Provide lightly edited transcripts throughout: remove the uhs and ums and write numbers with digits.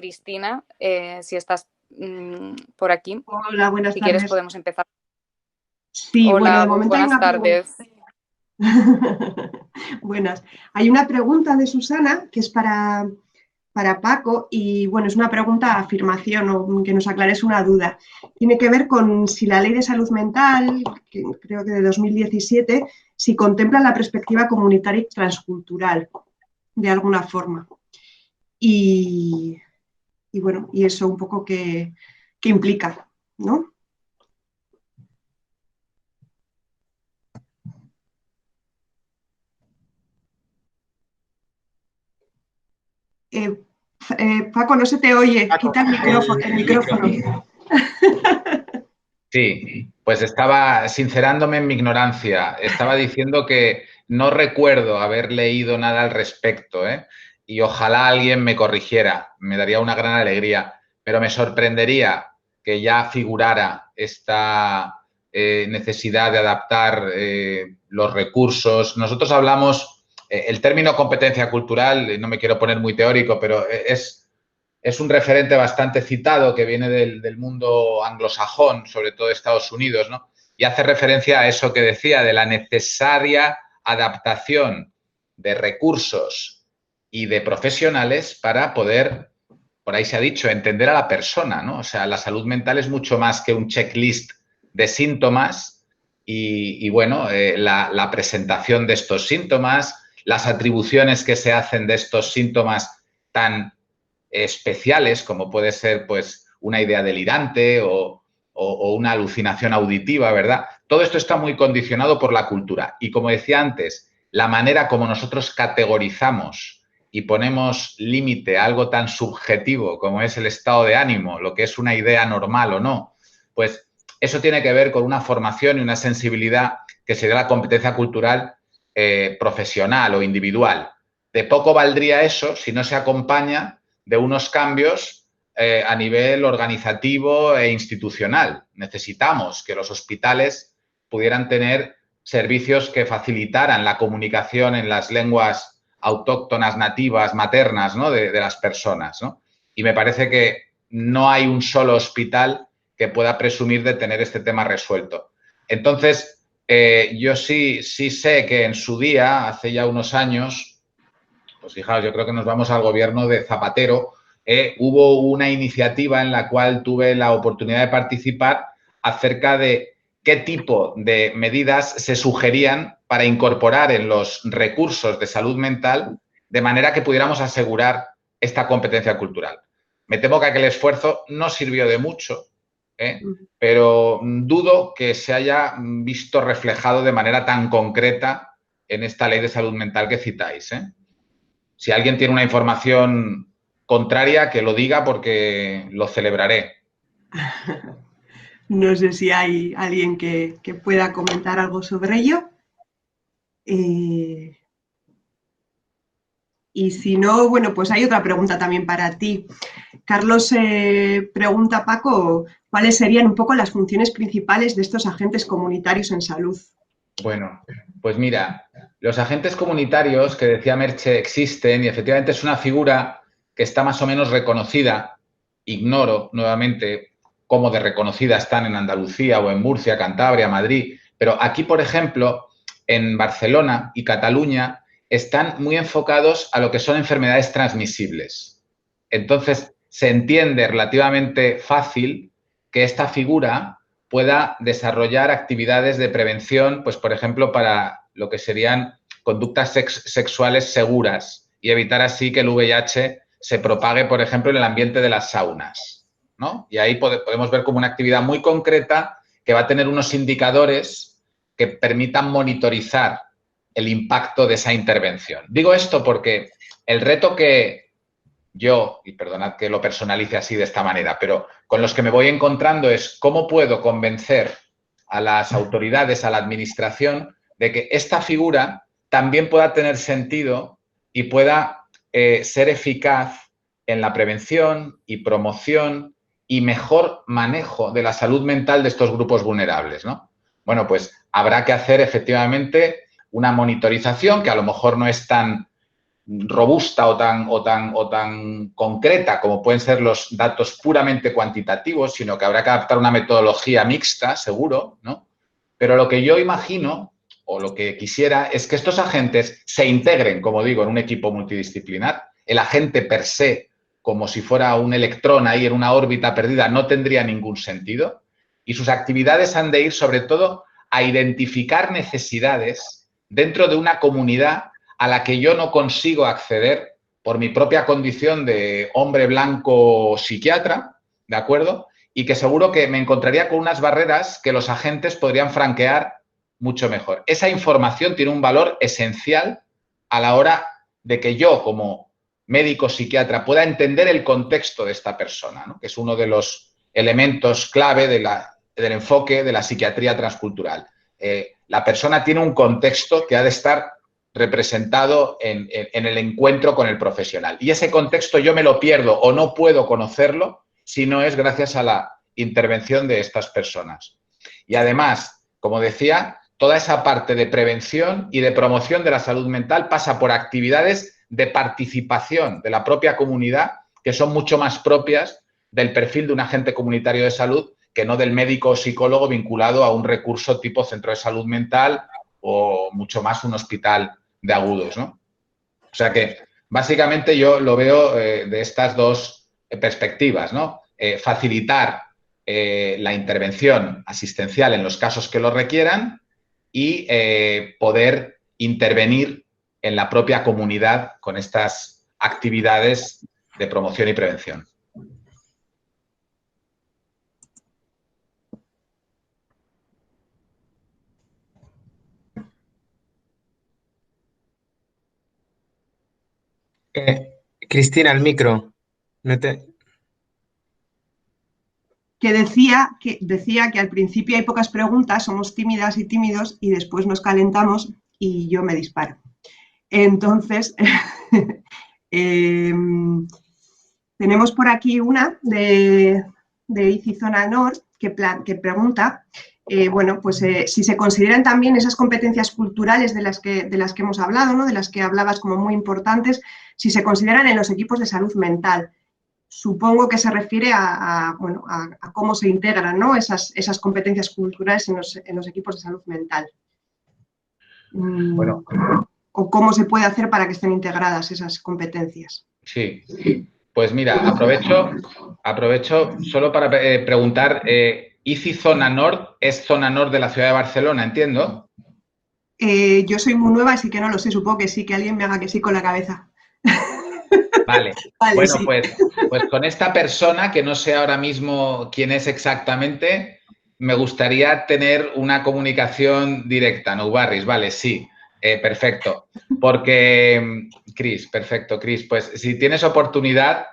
Cristina, si estás por aquí. Hola, buenas Si quieres tardes. podemos empezar. Sí, bueno, Hola, de momento hay buenas una pregunta. tardes. Buenas. Hay una pregunta de Susana que es para Paco y, bueno, es una pregunta afirmación o que nos aclares una duda. Tiene que ver con si la Ley de Salud Mental, que creo que de 2017, si contempla la perspectiva comunitaria y transcultural de alguna forma. Y, y bueno, y eso un poco que implica, ¿no? Eh, Paco, no se te oye. Quita el micrófono. El micrófono. Sí, pues estaba sincerándome en mi ignorancia. Estaba diciendo que no recuerdo haber leído nada al respecto, ¿eh? Y ojalá alguien me corrigiera. Me daría una gran alegría. Pero me sorprendería que ya figurara esta necesidad de adaptar los recursos. Nosotros hablamos, el término competencia cultural, no me quiero poner muy teórico, pero es un referente bastante citado que viene del mundo anglosajón, sobre todo de Estados Unidos, ¿no? Y hace referencia a eso que decía, de la necesaria adaptación de recursos y de profesionales para poder, por ahí se ha dicho, entender a la persona, ¿no? O sea, la salud mental es mucho más que un checklist de síntomas y bueno, la presentación de estos síntomas, las atribuciones que se hacen de estos síntomas tan especiales, como puede ser pues una idea delirante o una alucinación auditiva, ¿verdad? Todo esto está muy condicionado por la cultura. Y como decía antes, la manera como nosotros categorizamos y ponemos límite a algo tan subjetivo como es el estado de ánimo, lo que es una idea normal o no, pues eso tiene que ver con una formación y una sensibilidad que sería la competencia cultural profesional o individual. De poco valdría eso si no se acompaña de unos cambios a nivel organizativo e institucional. Necesitamos que los hospitales pudieran tener servicios que facilitaran la comunicación en las lenguas autóctonas, nativas, maternas, ¿no? de las personas, ¿no? Y me parece que no hay un solo hospital que pueda presumir de tener este tema resuelto. Entonces, yo sí sé que en su día, hace ya unos años, pues fijaos, yo creo que nos vamos al gobierno de Zapatero, hubo una iniciativa en la cual tuve la oportunidad de participar acerca de qué tipo de medidas se sugerían para incorporar en los recursos de salud mental de manera que pudiéramos asegurar esta competencia cultural. Me temo que aquel esfuerzo no sirvió de mucho, pero dudo que se haya visto reflejado de manera tan concreta en esta ley de salud mental que citáis. Si alguien tiene una información contraria, que lo diga porque lo celebraré. No sé si hay alguien que pueda comentar algo sobre ello. Y si no, bueno, pues hay otra pregunta también para ti. Carlos pregunta a Paco cuáles serían un poco las funciones principales de estos agentes comunitarios en salud. Bueno, pues mira, los agentes comunitarios que decía Merche existen y efectivamente es una figura que está más o menos reconocida. Ignoro nuevamente cómo de reconocida están en Andalucía o en Murcia, Cantabria, Madrid, pero aquí, por ejemplo, en Barcelona y Cataluña están muy enfocados a lo que son enfermedades transmisibles. Entonces, se entiende relativamente fácil que esta figura pueda desarrollar actividades de prevención, pues por ejemplo, para lo que serían conductas sexuales seguras y evitar así que el VIH se propague, por ejemplo, en el ambiente de las saunas, ¿no? Y ahí podemos ver como una actividad muy concreta que va a tener unos indicadores que permitan monitorizar el impacto de esa intervención. Digo esto porque el reto que yo, y perdonad que lo personalice así de esta manera, pero con los que me voy encontrando es cómo puedo convencer a las autoridades, a la administración, de que esta figura también pueda tener sentido y pueda ser eficaz en la prevención y promoción y mejor manejo de la salud mental de estos grupos vulnerables, ¿no? Bueno, pues habrá que hacer efectivamente una monitorización que a lo mejor no es tan robusta o tan concreta como pueden ser los datos puramente cuantitativos, sino que habrá que adaptar una metodología mixta, seguro, ¿no? Pero lo que yo imagino, o lo que quisiera, es que estos agentes se integren, como digo, en un equipo multidisciplinar. El agente per se, como si fuera un electrón ahí en una órbita perdida, no tendría ningún sentido. Y sus actividades han de ir, sobre todo, a identificar necesidades dentro de una comunidad a la que yo no consigo acceder por mi propia condición de hombre blanco psiquiatra, ¿de acuerdo? Y que seguro que me encontraría con unas barreras que los agentes podrían franquear mucho mejor. Esa información tiene un valor esencial a la hora de que yo, como médico psiquiatra, pueda entender el contexto de esta persona, ¿no? Que es uno de los elementos clave del enfoque de la psiquiatría transcultural. La persona tiene un contexto que ha de estar representado en el encuentro con el profesional. Y ese contexto yo me lo pierdo o no puedo conocerlo si no es gracias a la intervención de estas personas. Y además, como decía, toda esa parte de prevención y de promoción de la salud mental pasa por actividades de participación de la propia comunidad que son mucho más propias del perfil de un agente comunitario de salud que no del médico o psicólogo vinculado a un recurso tipo centro de salud mental o mucho más un hospital de agudos, ¿no? O sea que básicamente yo lo veo de estas dos perspectivas, ¿no? Facilitar la intervención asistencial en los casos que lo requieran y poder intervenir en la propia comunidad con estas actividades de promoción y prevención. Cristina, el micro. No te... Que decía que al principio hay pocas preguntas, somos tímidas y tímidos y después nos calentamos y yo me disparo. Entonces, tenemos por aquí una de Zona Nord que pregunta, bueno, pues si se consideran también esas competencias culturales de las que hemos hablado, ¿no? De las que hablabas como muy importantes, si se consideran en los equipos de salud mental. Supongo que se refiere a cómo se integran, ¿no? esas competencias culturales en los equipos de salud mental. Bueno. O cómo se puede hacer para que estén integradas esas competencias. Sí, pues mira, aprovecho solo para preguntar, ¿ICI Zona Nord es Zona Nord de la ciudad de Barcelona, entiendo? Yo soy muy nueva, así que no lo sé, supongo que sí, que alguien me haga que sí con la cabeza. Vale, bueno, sí. pues con esta persona, que no sé ahora mismo quién es exactamente, me gustaría tener una comunicación directa, ¿no, Barris? Vale, sí, perfecto. Porque, Cris, perfecto, Cris, pues si tienes oportunidad,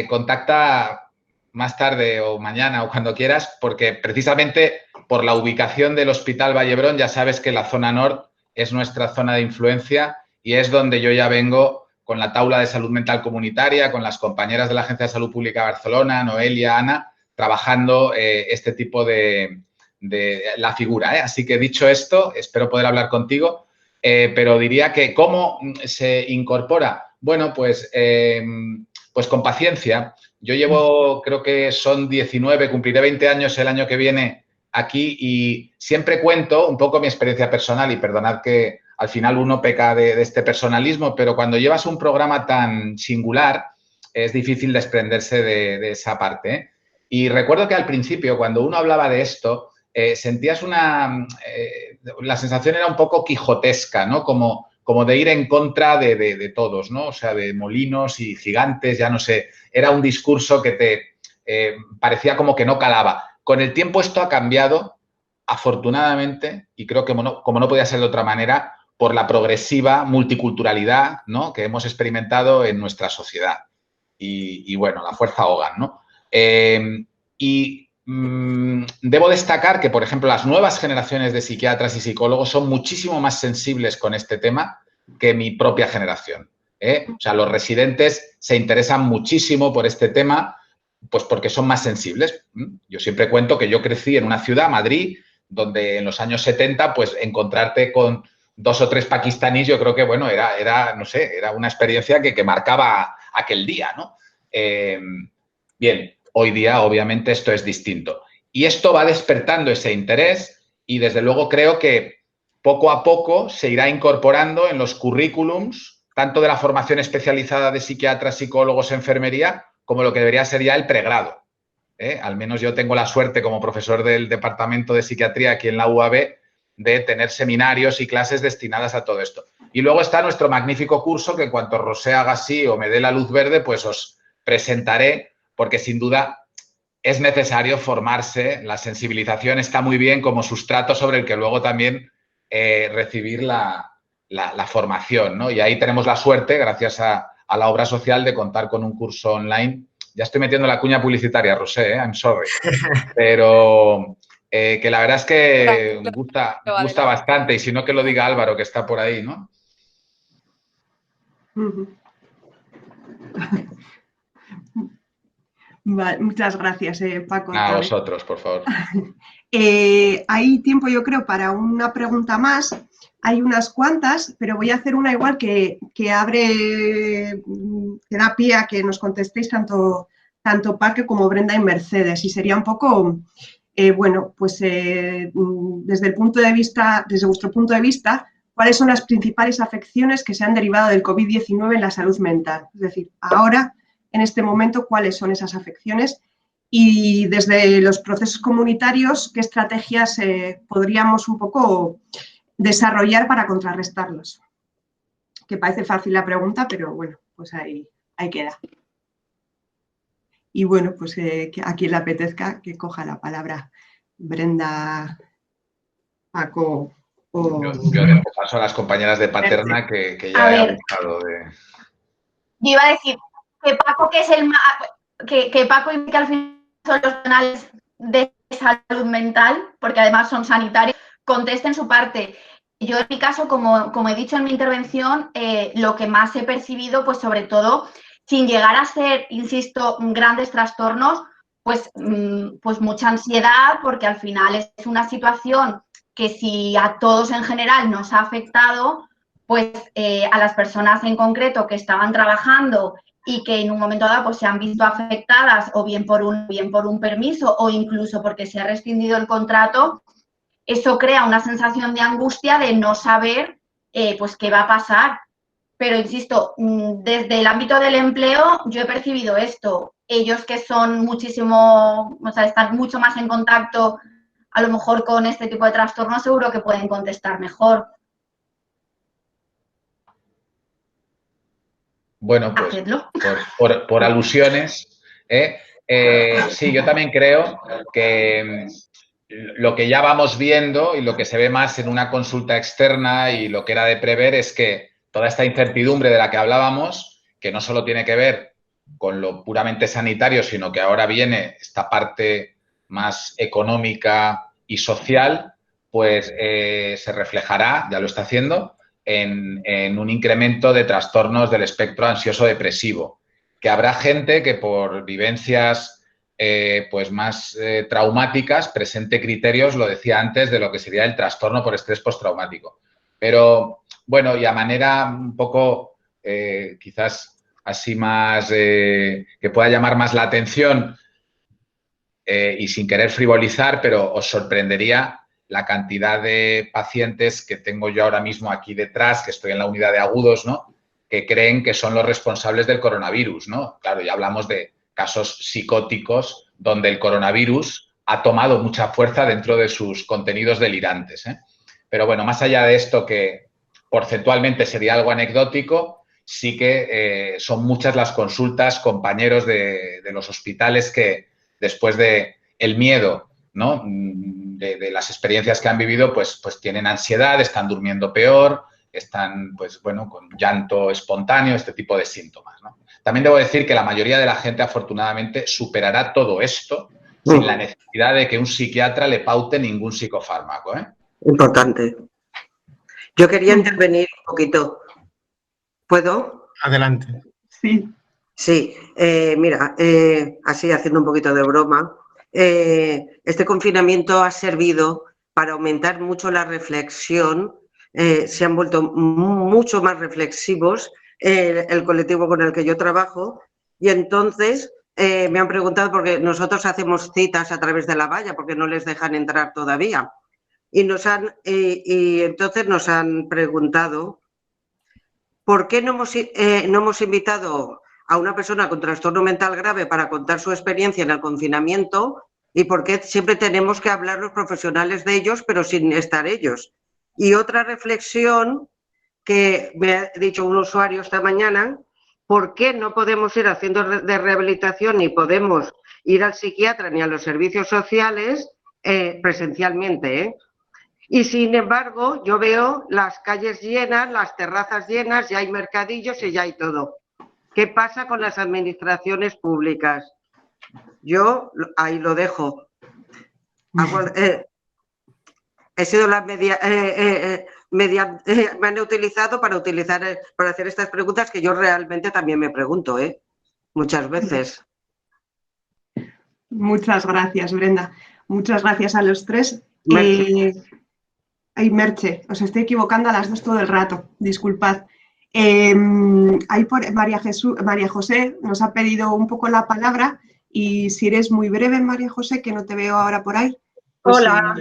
contacta más tarde o mañana o cuando quieras, porque precisamente por la ubicación del Hospital Vallebrón ya sabes que la zona norte es nuestra zona de influencia y es donde yo ya vengo con la Taula de Salud Mental Comunitaria, con las compañeras de la Agencia de Salud Pública de Barcelona, Noelia, Ana, trabajando este tipo de la figura, ¿eh? Así que dicho esto, espero poder hablar contigo, pero diría que ¿cómo se incorpora? Bueno, pues con paciencia. Yo llevo, creo que son 19, cumpliré 20 años el año que viene aquí y siempre cuento un poco mi experiencia personal y perdonad que al final uno peca de este personalismo, pero cuando llevas un programa tan singular es difícil desprenderse de esa parte, ¿eh? Y recuerdo que al principio, cuando uno hablaba de esto, sentías la sensación era un poco quijotesca, ¿no? Como de ir en contra de todos, ¿no? O sea, de molinos y gigantes, ya no sé. Era un discurso que te parecía como que no calaba. Con el tiempo esto ha cambiado, afortunadamente, y creo que como no podía ser de otra manera, por la progresiva multiculturalidad, ¿no? Que hemos experimentado en nuestra sociedad. Y bueno, la fuerza Hogan, ¿no? Debo destacar que, por ejemplo, las nuevas generaciones de psiquiatras y psicólogos son muchísimo más sensibles con este tema que mi propia generación, ¿eh? O sea, los residentes se interesan muchísimo por este tema, pues porque son más sensibles. Yo siempre cuento que yo crecí en una ciudad, Madrid, donde en los años 70, pues encontrarte con 2 o 3 pakistaníes, yo creo que, bueno, no sé, era una experiencia que marcaba aquel día, ¿no? Bien, hoy día, obviamente, esto es distinto. Y esto va despertando ese interés y, desde luego, creo que poco a poco se irá incorporando en los currículums, tanto de la formación especializada de psiquiatras, psicólogos, enfermería, como lo que debería ser ya el pregrado. Al menos yo tengo la suerte, como profesor del Departamento de Psiquiatría aquí en la UAB, de tener seminarios y clases destinadas a todo esto. Y luego está nuestro magnífico curso que, en cuanto Rosé haga así o me dé la luz verde, pues os presentaré, porque sin duda es necesario formarse. La sensibilización está muy bien como sustrato sobre el que luego también recibir la formación, ¿no? Y ahí tenemos la suerte, gracias a la obra social, de contar con un curso online. Ya estoy metiendo la cuña publicitaria, Rosé, I'm sorry. Pero que la verdad es que gusta bastante, y si no, que lo diga Álvaro, que está por ahí, ¿no? Vale, muchas gracias, Paco. A vosotros, por favor. Hay tiempo, yo creo, para una pregunta más. Hay unas cuantas, pero voy a hacer una igual que da pie a que nos contestéis tanto Paco como Brenda y Mercedes. Y sería un poco, bueno, pues desde vuestro punto de vista, ¿cuáles son las principales afecciones que se han derivado del COVID-19 en la salud mental? Es decir, ahora, en este momento, ¿cuáles son esas afecciones? Y desde los procesos comunitarios, ¿qué estrategias podríamos un poco desarrollar para contrarrestarlos? Que parece fácil la pregunta, pero bueno, pues ahí queda. Y bueno, pues a quien le apetezca que coja la palabra. Brenda, Paco o... Yo dejo paso a las compañeras de Paterna que ya he abusado de... Yo iba a decir que Paco, que Paco y que al final son los canales de salud mental, porque además son sanitarios, contesten su parte. Yo, en mi caso, como he dicho en mi intervención, lo que más he percibido, pues sobre todo, sin llegar a ser, insisto, grandes trastornos, pues mucha ansiedad, porque al final es una situación que, si a todos en general nos ha afectado, pues a las personas en concreto que estaban trabajando y que en un momento dado pues se han visto afectadas, o bien por un permiso, o incluso porque se ha rescindido el contrato, eso crea una sensación de angustia de no saber pues qué va a pasar. Pero insisto, desde el ámbito del empleo yo he percibido esto. Ellos, que son muchísimo, o sea, están mucho más en contacto a lo mejor con este tipo de trastornos, seguro que pueden contestar mejor. Bueno, pues por alusiones, sí, yo también creo que lo que ya vamos viendo y lo que se ve más en una consulta externa y lo que era de prever es que toda esta incertidumbre de la que hablábamos, que no solo tiene que ver con lo puramente sanitario, sino que ahora viene esta parte más económica y social, pues se reflejará, ya lo está haciendo, en un incremento de trastornos del espectro ansioso-depresivo, que habrá gente que, por vivencias pues más traumáticas, presente criterios, lo decía antes, de lo que sería el trastorno por estrés postraumático. Pero, bueno, y a manera un poco quizás así más que pueda llamar más la atención, y sin querer frivolizar, pero os sorprendería la cantidad de pacientes que tengo yo ahora mismo aquí detrás, que estoy en la unidad de agudos, ¿no?, que creen que son los responsables del coronavirus, ¿no? Claro, ya hablamos de casos psicóticos donde el coronavirus ha tomado mucha fuerza dentro de sus contenidos delirantes, ¿eh? Pero bueno, más allá de esto, que porcentualmente sería algo anecdótico, sí que son muchas las consultas, compañeros de los hospitales, que después de el miedo, ¿no?, de las experiencias que han vivido, pues tienen ansiedad, están durmiendo peor, están, pues bueno, con llanto espontáneo, este tipo de síntomas, ¿no? También debo decir que la mayoría de la gente, afortunadamente, superará todo esto sin la necesidad de que un psiquiatra le paute ningún psicofármaco, ¿eh? Importante. Yo quería intervenir un poquito. ¿Puedo? Adelante. Sí. Sí, mira, así haciendo un poquito de broma, este confinamiento ha servido para aumentar mucho la reflexión se han vuelto mucho más reflexivos, el colectivo con el que yo trabajo, y entonces me han preguntado, porque nosotros hacemos citas a través de la valla, porque no les dejan entrar todavía, y entonces nos han preguntado ¿por qué no hemos invitado a una persona con trastorno mental grave para contar su experiencia en el confinamiento y por qué siempre tenemos que hablar los profesionales de ellos pero sin estar ellos? Y otra reflexión que me ha dicho un usuario esta mañana, ¿por qué no podemos ir haciendo de rehabilitación ni podemos ir al psiquiatra ni a los servicios sociales presencialmente? Y sin embargo, yo veo las calles llenas, las terrazas llenas, ya hay mercadillos y ya hay todo. ¿Qué pasa con las administraciones públicas? Yo ahí lo dejo. He sido la me han utilizado para hacer estas preguntas que yo realmente también me pregunto, muchas veces. Muchas gracias, Brenda. Muchas gracias a los tres. Ay, Merche, os estoy equivocando a las dos todo el rato, disculpad. María José nos ha pedido un poco la palabra y si eres muy breve, María José, que no te veo ahora por ahí. Pues, hola,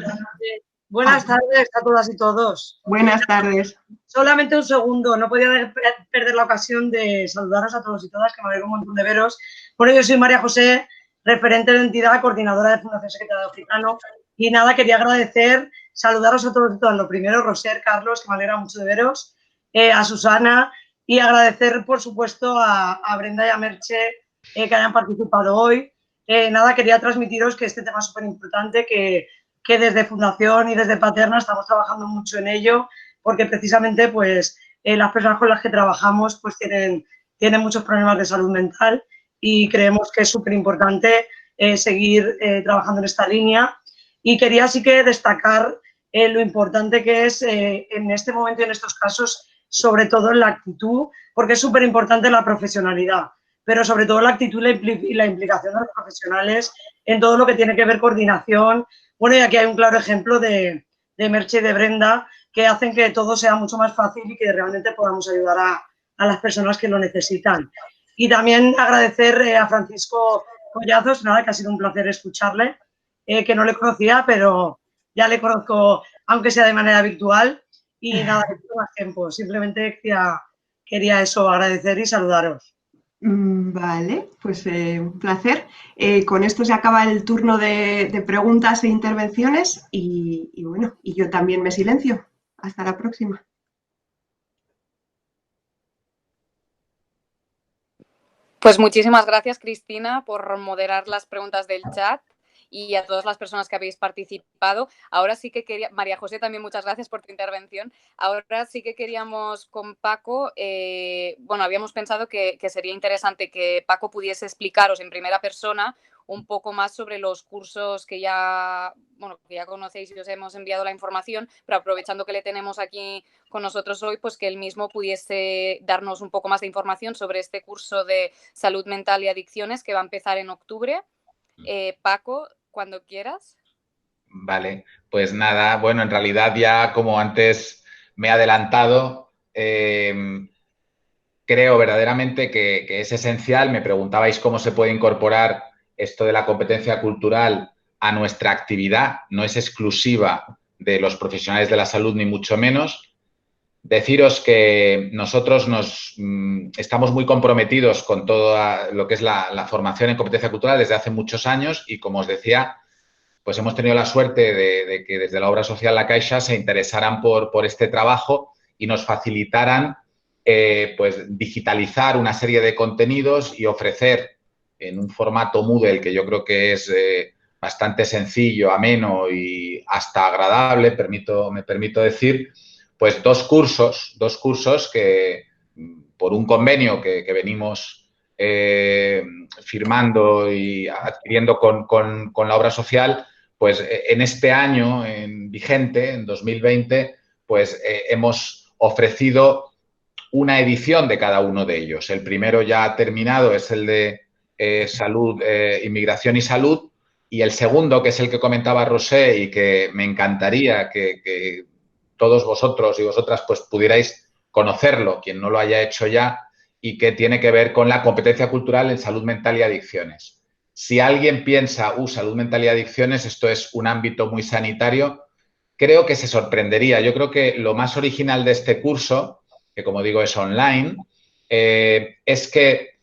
buenas tardes a todas y todos. Buenas tardes. Solamente un segundo, no podía perder la ocasión de saludaros a todos y todas, que me alegro un montón de veros. Bueno, yo soy María José, referente de entidad, coordinadora de Fundación Secretariado Africano, y nada, quería saludaros a todos y todas. Lo primero, Roser, Carlos, que me alegra mucho de veros, a Susana, y agradecer, por supuesto, a Brenda y a Merche que hayan participado hoy. Nada, quería transmitiros que este tema es súper importante, que desde Fundación y desde Paterna estamos trabajando mucho en ello, porque precisamente pues, las personas con las que trabajamos pues, tienen muchos problemas de salud mental y creemos que es súper importante seguir trabajando en esta línea. Y quería sí que destacar lo importante que es en este momento y en estos casos, sobre todo en la actitud, porque es súper importante la profesionalidad, pero sobre todo la actitud y la implicación de los profesionales en todo lo que tiene que ver coordinación. Bueno, y aquí hay un claro ejemplo de Merche y de Brenda que hacen que todo sea mucho más fácil y que realmente podamos ayudar a las personas que lo necesitan. Y también agradecer a Francisco Collazos, nada, que ha sido un placer escucharle, que no le conocía, pero ya le conozco, aunque sea de manera virtual, y nada, que tengo más tiempo. Simplemente quería eso, agradecer y saludaros. Vale, pues un placer. Con esto se acaba el turno de preguntas e intervenciones y bueno, y yo también me silencio. Hasta la próxima. Pues muchísimas gracias, Cristina, por moderar las preguntas del chat y a todas las personas que habéis participado. Ahora sí que quería, María José, también muchas gracias por tu intervención. Ahora sí que queríamos con Paco, bueno, habíamos pensado que sería interesante que Paco pudiese explicaros en primera persona un poco más sobre los cursos que ya conocéis y os hemos enviado la información, pero aprovechando que le tenemos aquí con nosotros hoy, pues que él mismo pudiese darnos un poco más de información sobre este curso de salud mental y adicciones que va a empezar en octubre. Paco, cuando quieras. Vale, pues nada, bueno, en realidad ya como antes me he adelantado, creo verdaderamente que es esencial. Me preguntabais cómo se puede incorporar esto de la competencia cultural a nuestra actividad. No es exclusiva de los profesionales de la salud, ni mucho menos. Deciros que nosotros estamos muy comprometidos con todo lo que es la formación en competencia cultural desde hace muchos años y, como os decía, pues hemos tenido la suerte de que desde la obra social La Caixa se interesaran por este trabajo y nos facilitaran pues digitalizar una serie de contenidos y ofrecer en un formato Moodle, que yo creo que es bastante sencillo, ameno y hasta agradable, me permito decir, pues dos cursos que por un convenio que venimos firmando y adquiriendo con la obra social, pues en este año vigente, en 2020, pues hemos ofrecido una edición de cada uno de ellos. El primero ya ha terminado, es el de salud, inmigración y salud, y el segundo, que es el que comentaba Rosé y que me encantaría que todos vosotros y vosotras pues pudierais conocerlo, quien no lo haya hecho ya, y que tiene que ver con la competencia cultural en salud mental y adicciones. Si alguien piensa, salud mental y adicciones, esto es un ámbito muy sanitario, creo que se sorprendería. Yo creo que lo más original de este curso, que como digo es online, es que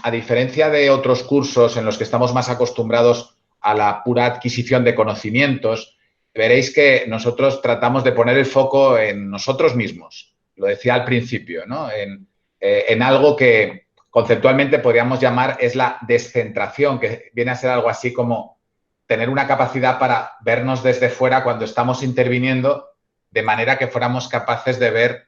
a diferencia de otros cursos en los que estamos más acostumbrados a la pura adquisición de conocimientos, veréis que nosotros tratamos de poner el foco en nosotros mismos. Lo decía al principio, ¿no? En algo que conceptualmente podríamos llamar es la descentración, que viene a ser algo así como tener una capacidad para vernos desde fuera cuando estamos interviniendo, de manera que fuéramos capaces de ver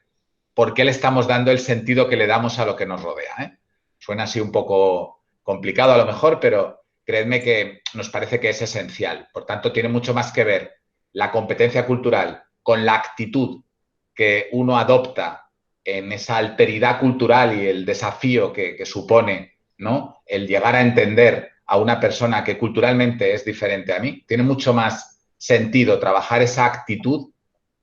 por qué le estamos dando el sentido que le damos a lo que nos rodea, ¿eh? Suena así un poco complicado a lo mejor, pero creedme que nos parece que es esencial. Por tanto, tiene mucho más que ver la competencia cultural con la actitud que uno adopta en esa alteridad cultural y el desafío que supone, ¿no?, el llegar a entender a una persona que culturalmente es diferente a mí. Tiene mucho más sentido trabajar esa actitud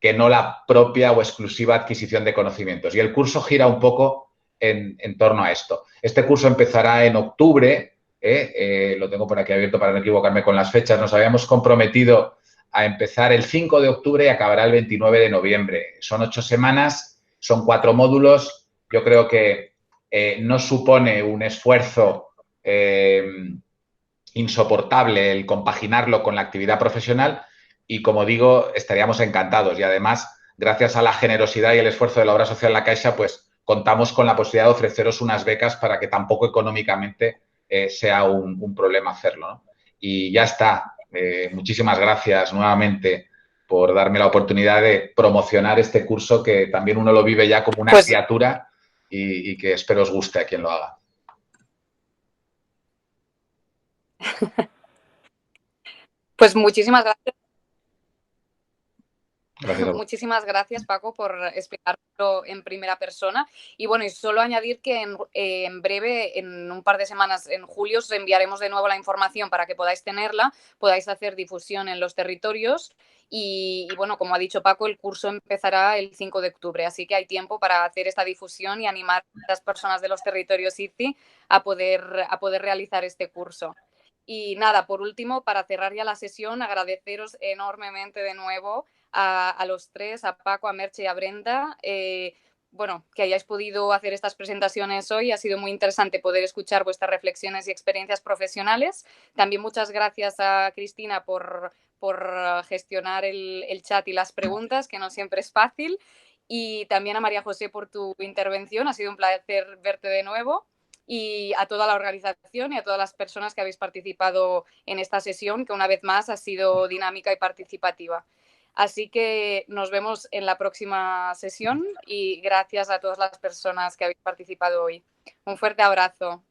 que no la propia o exclusiva adquisición de conocimientos. Y el curso gira un poco en torno a esto. Este curso empezará en octubre, lo tengo por aquí abierto para no equivocarme con las fechas. Nos habíamos comprometido a empezar el 5 de octubre y acabará el 29 de noviembre. Son 8 semanas, son 4 módulos. Yo creo que no supone un esfuerzo insoportable el compaginarlo con la actividad profesional y, como digo, estaríamos encantados. Y además, gracias a la generosidad y el esfuerzo de la obra social La Caixa, pues contamos con la posibilidad de ofreceros unas becas para que tampoco económicamente sea un problema hacerlo, ¿no? Y ya está. Muchísimas gracias nuevamente por darme la oportunidad de promocionar este curso, que también uno lo vive ya como una criatura y que espero os guste a quien lo haga. Pues muchísimas gracias. Muchísimas gracias, Paco, por explicarlo en primera persona. Y bueno, y solo añadir que en breve, en un par de semanas, en julio, os enviaremos de nuevo la información para que podáis tenerla, podáis hacer difusión en los territorios. Y bueno, como ha dicho Paco, el curso empezará el 5 de octubre, así que hay tiempo para hacer esta difusión y animar a las personas de los territorios ICI a poder realizar este curso. Y nada, por último, para cerrar ya la sesión, agradeceros enormemente de nuevo a los tres, a Paco, a Merche y a Brenda, bueno, que hayáis podido hacer estas presentaciones hoy. Ha sido muy interesante poder escuchar vuestras reflexiones y experiencias profesionales. También muchas gracias a Cristina por gestionar el chat y las preguntas, que no siempre es fácil. Y también a María José por tu intervención. Ha sido un placer verte de nuevo. Y a toda la organización y a todas las personas que habéis participado en esta sesión, que una vez más ha sido dinámica y participativa. Así que nos vemos en la próxima sesión y gracias a todas las personas que habéis participado hoy. Un fuerte abrazo.